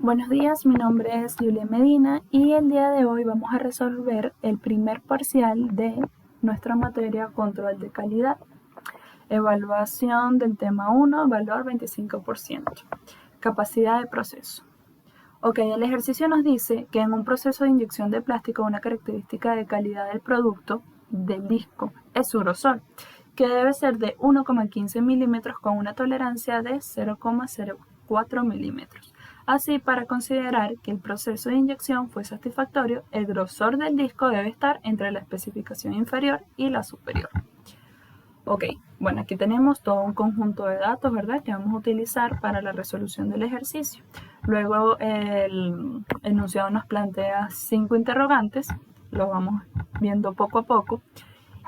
Buenos días, mi nombre es Julia Medina y el día de hoy vamos a resolver el primer parcial de nuestra materia Control de Calidad. Evaluación del tema 1, valor 25%. Capacidad de proceso. Ok, el ejercicio nos dice que en un proceso de inyección de plástico una característica de calidad del producto, del disco, es su grosor, que debe ser de 1,15 milímetros con una tolerancia de 0,04 milímetros. Así, para considerar que el proceso de inyección fue satisfactorio, el grosor del disco debe estar entre la especificación inferior y la superior. Ok, bueno, aquí tenemos todo un conjunto de datos, ¿verdad?, que vamos a utilizar para la resolución del ejercicio. Luego el enunciado nos plantea 5 interrogantes, lo vamos viendo poco a poco.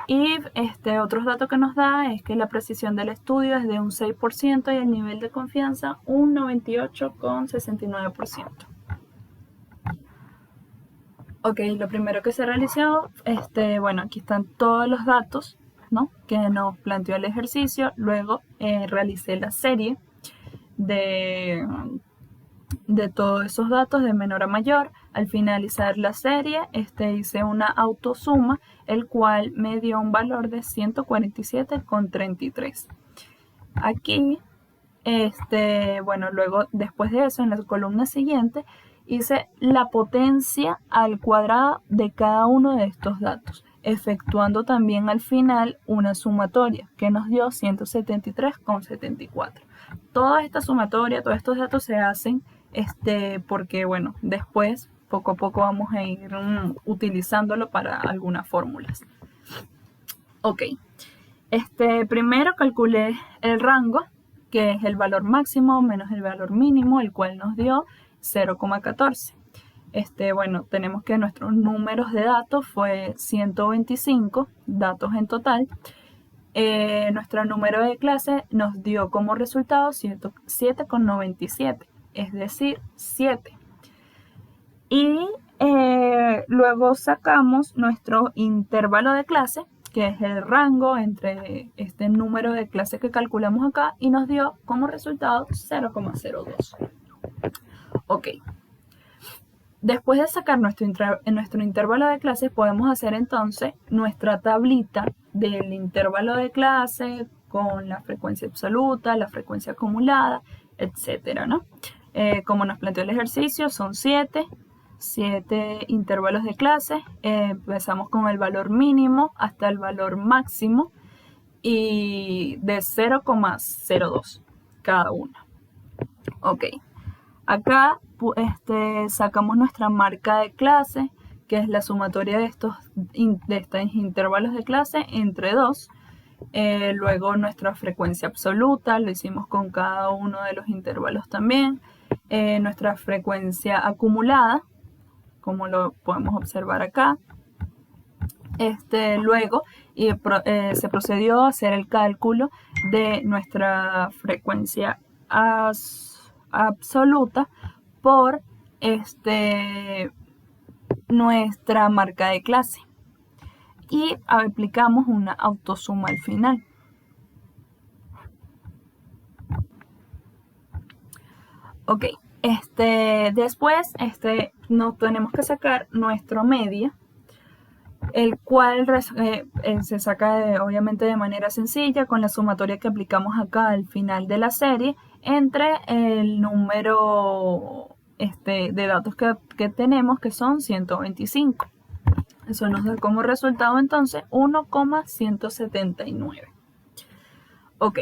Y otros datos que nos da es que la precisión del estudio es de un 6% y el nivel de confianza un 98,69%. Ok, lo primero que se realizó, bueno, aquí están todos los datos, ¿no?, que nos planteó el ejercicio. Luego realicé la serie de todos esos datos de menor a mayor. Al finalizar la serie, hice una autosuma, el cual me dio un valor de 147,33. Aquí, bueno, luego, después de eso, en la columna siguiente, hice la potencia al cuadrado de cada uno de estos datos, efectuando también al final una sumatoria que nos dio 173,74. Toda esta sumatoria, todos estos datos se hacen porque, bueno, después poco a poco vamos a ir utilizándolo para algunas fórmulas. Ok, primero calculé el rango, que es el valor máximo menos el valor mínimo, el cual nos dio 0,14. Bueno, tenemos que nuestros números de datos fue 125 datos en total. Nuestro número de clase nos dio como resultado 7,97, es decir, 7. Y luego sacamos nuestro intervalo de clase, que es el rango entre este número de clase que calculamos acá, y nos dio como resultado 0,02. Ok. Después de sacar nuestro intervalo de clase, podemos hacer entonces nuestra tablita del intervalo de clase con la frecuencia absoluta, la frecuencia acumulada, etcétera, ¿no? Como nos planteó el ejercicio, son 7 intervalos de clase. Empezamos con el valor mínimo hasta el valor máximo y de 0,02 cada uno. Ok. Acá sacamos nuestra marca de clase, que es la sumatoria de estos intervalos de clase entre 2. Luego nuestra frecuencia absoluta, lo hicimos con cada uno de los intervalos también. Nuestra frecuencia acumulada, como lo podemos observar acá. Luego se procedió a hacer el cálculo de nuestra frecuencia absoluta por nuestra marca de clase y aplicamos una autosuma al final. Ok, después nos tenemos que sacar nuestro media, el cual se saca obviamente de manera sencilla con la sumatoria que aplicamos acá al final de la serie entre el número de datos que tenemos, que son 125. Eso nos da como resultado entonces 1,179. Ok,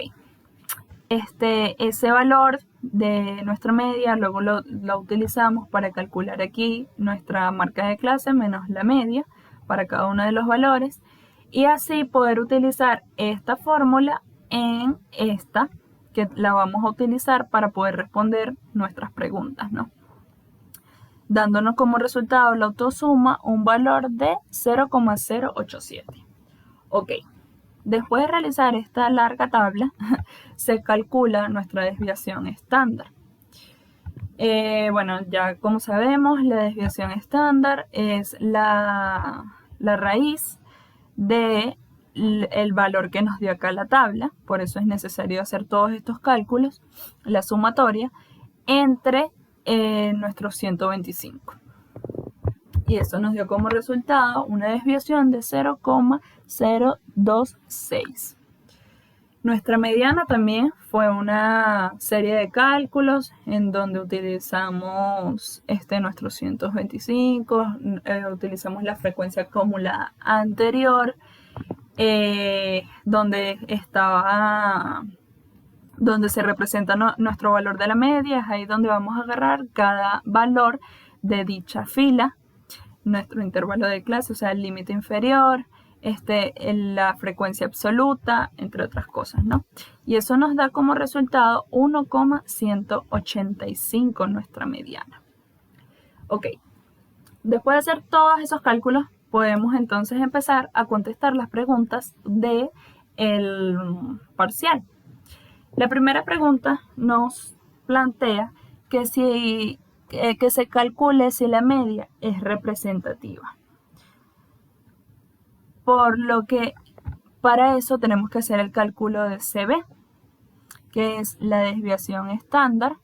ese valor de nuestra media luego lo utilizamos para calcular aquí nuestra marca de clase menos la media para cada uno de los valores, y así poder utilizar esta fórmula en esta, que la vamos a utilizar para poder responder nuestras preguntas, ¿no?, dándonos como resultado la autosuma un valor de 0,087. Ok, después de realizar esta larga tabla, se calcula nuestra desviación estándar. Bueno, ya como sabemos, la desviación estándar es la raíz del valor que nos dio acá la tabla, por eso es necesario hacer todos estos cálculos, la sumatoria, entre nuestros 125. Y eso nos dio como resultado una desviación de 0,026. Nuestra mediana también fue una serie de cálculos en donde utilizamos nuestros 125, utilizamos la frecuencia acumulada anterior, donde se representa nuestro valor de la media. Es ahí donde vamos a agarrar cada valor de dicha fila, nuestro intervalo de clase, o sea, el límite inferior, la frecuencia absoluta, entre otras cosas, ¿no? Y eso nos da como resultado 1,185 nuestra mediana. Ok, después de hacer todos esos cálculos, podemos entonces empezar a contestar las preguntas del parcial. La primera pregunta nos plantea que se calcule si la media es representativa. Por lo que para eso tenemos que hacer el cálculo de CB, que es la desviación estándar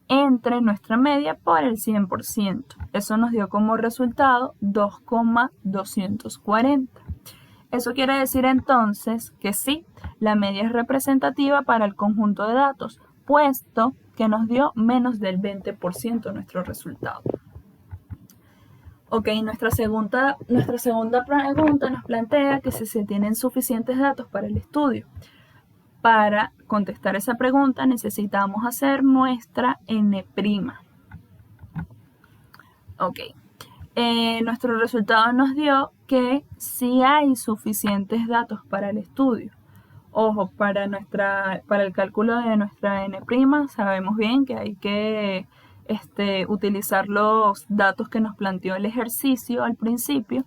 entre nuestra media por el 100%. Eso nos dio como resultado 2,240. Eso quiere decir entonces que sí, la media es representativa para el conjunto de datos, puesto que nos dio menos del 20% nuestro resultado. Ok, nuestra segunda pregunta nos plantea que si se tienen suficientes datos para el estudio. Para contestar esa pregunta necesitamos hacer nuestra N'. Ok, nuestro resultado nos dio que sí hay suficientes datos para el estudio. Ojo, para el cálculo de nuestra N', sabemos bien que hay que utilizar los datos que nos planteó el ejercicio al principio,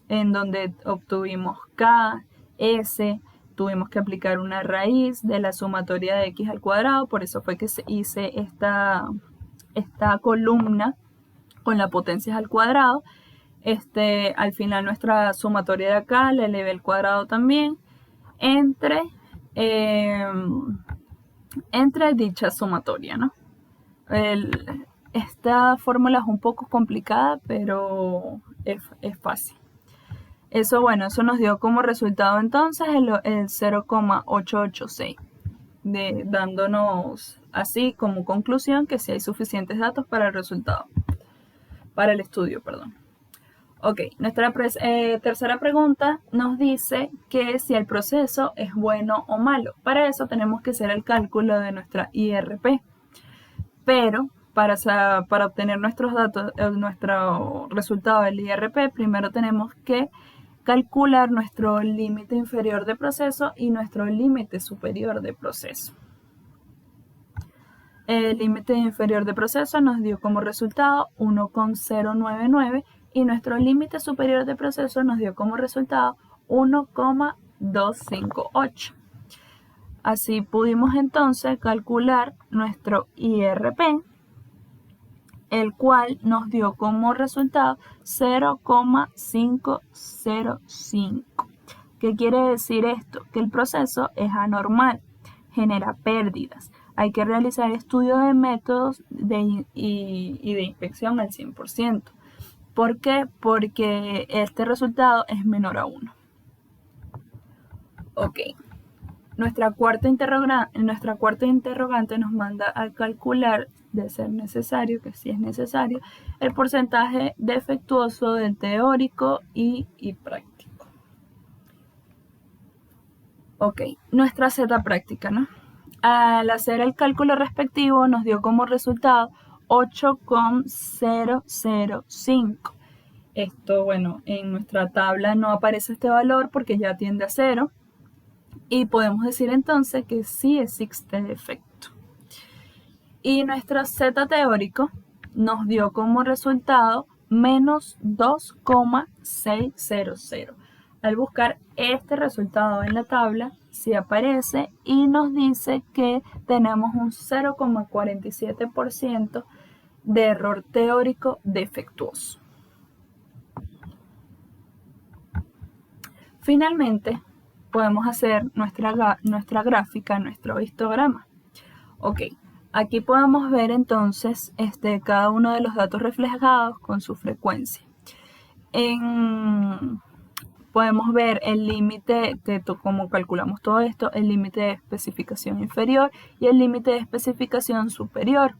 en donde obtuvimos K, S, tuvimos que aplicar una raíz de la sumatoria de x al cuadrado, por eso fue que hice esta columna con la potencia al cuadrado. Al final nuestra sumatoria de acá la elevé al cuadrado también entre dicha sumatoria, ¿no? Esta fórmula es un poco complicada, pero es fácil. Eso nos dio como resultado entonces el 0,886, dándonos así como conclusión que sí hay suficientes datos para el estudio. Ok, nuestra tercera pregunta nos dice que si el proceso es bueno o malo. Para eso tenemos que hacer el cálculo de nuestra IRP. Pero para obtener nuestros datos, nuestro resultado del IRP, primero tenemos que calcular nuestro límite inferior de proceso y nuestro límite superior de proceso. El límite inferior de proceso nos dio como resultado 1,099 y nuestro límite superior de proceso nos dio como resultado 1,258. Así pudimos entonces calcular nuestro IRP, el cual nos dio como resultado 0,505. ¿Qué quiere decir esto? Que el proceso es anormal, genera pérdidas. Hay que realizar estudios de métodos y de inspección al 100%. ¿Por qué? Porque este resultado es menor a 1. Ok. Nuestra cuarta interrogante nos manda a calcular, de ser necesario, que sí es necesario, el porcentaje defectuoso del teórico y práctico. Ok, nuestra Z práctica, ¿no? Al hacer el cálculo respectivo nos dio como resultado 8,005. Esto, en nuestra tabla no aparece este valor porque ya tiende a 0. Y podemos decir entonces que sí existe defecto. Y nuestro Z teórico nos dio como resultado menos 2,600. Al buscar este resultado en la tabla, sí aparece y nos dice que tenemos un 0,47% de error teórico defectuoso. Finalmente, podemos hacer nuestra gráfica, nuestro histograma. Ok, Aquí podemos ver entonces cada uno de los datos reflejados con su frecuencia. Podemos ver el límite de cómo calculamos todo esto, el límite de especificación inferior y el límite de especificación superior.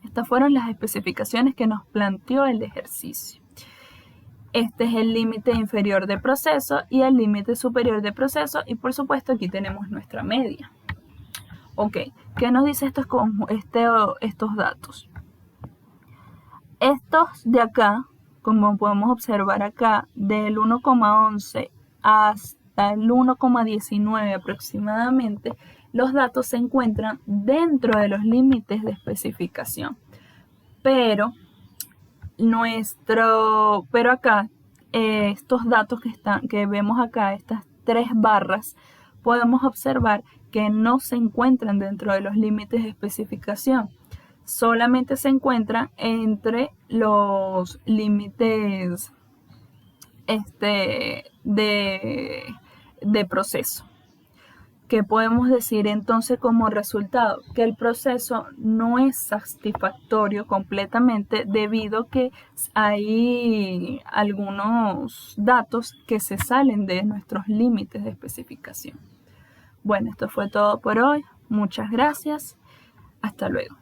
Estas fueron las especificaciones que nos planteó el ejercicio. Este es el límite inferior de proceso y el límite superior de proceso, y por supuesto aquí tenemos nuestra media. Ok, ¿qué nos dice estos datos? Estos de acá, como podemos observar acá, del 1,11 hasta el 1,19 aproximadamente, los datos se encuentran dentro de los límites de especificación. Pero acá, estos datos que vemos acá, estas 3 barras, podemos observar que no se encuentran dentro de los límites de especificación. Solamente se encuentran entre los límites de proceso. ¿Qué podemos decir entonces como resultado? Que el proceso no es satisfactorio completamente debido a que hay algunos datos que se salen de nuestros límites de especificación. Bueno, esto fue todo por hoy. Muchas gracias. Hasta luego.